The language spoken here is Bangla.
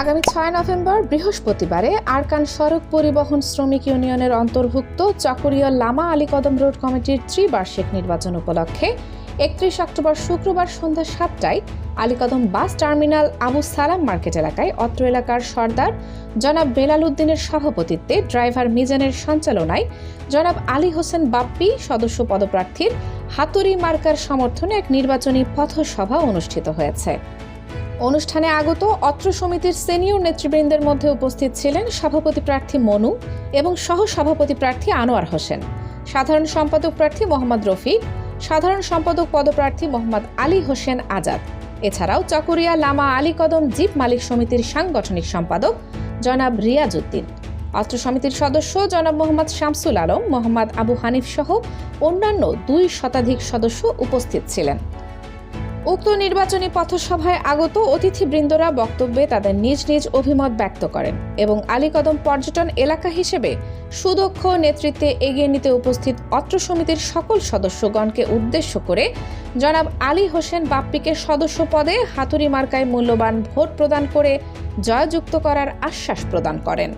আগামী ৬ নভেম্বর বৃহস্পতিবারে আরকান সড়ক পরিবহন শ্রমিক ইউনিয়নের অন্তর্ভুক্ত চকরিয়া লামা আলীকদম রোড কমিটির ত্রিবার্ষিক নির্বাচন উপলক্ষে ৩১ অক্টোবর শুক্রবার সন্ধ্যা ৭টায় আলীকদম বাস টার্মিনাল আবু সালাম মার্কেট এলাকায় অত্র এলাকার সর্দার জনাব বেলাল উদ্দিনের সভাপতিত্বে ড্রাইভার মিজানের সঞ্চালনায় জনাব আলী হোসেন বাপ্পি সদস্য পদপ্রার্থীর হাতুড়ি মার্কার সমর্থনে এক নির্বাচনী পথসভা অনুষ্ঠিত হয়েছে। অনুষ্ঠানে আগত অত্র সমিতির সিনিয়র নেতৃবৃন্দের মধ্যে উপস্থিত ছিলেন সভাপতি প্রার্থী মনু এবং সহ সভাপতি প্রার্থী আনোয়ার হোসেন, সাধারণ সম্পাদক প্রার্থী মোহাম্মদ রফিক, সাধারণ সম্পাদক পদপ্রার্থী মোহাম্মদ আলী হোসেন আজাদ। এছাড়াও চকরিয়া লামা আলীকদম জিপ মালিক সমিতির সাংগঠনিক সম্পাদক জনাব রিয়াজ উদ্দিন, অত্র সমিতির সদস্য জনাব মোহাম্মদ শামসুল আলম, মোহাম্মদ আবু হানিফ সহ অন্যান্য ২ শতাধিক সদস্য উপস্থিত ছিলেন। উক্ত নির্বাচনী পথসভায় আগত অতিথিবৃন্দরা বক্তব্যে তাদের নিজ নিজ অভিমত ব্যক্ত করেন এবং আলীকদম পর্যটন এলাকা হিসেবে সুদক্ষ নেতৃত্বে এগিয়ে নিতে উপস্থিত অত্র সমিতির সকল সদস্যগণকে উদ্দেশ্য করে জনাব আলী হোসেন বাপ্পিকে সদস্য পদে হাতুড়ি মার্কায় মূল্যবান ভোট প্রদান করে জয়যুক্ত করার আশ্বাস প্রদান করেন।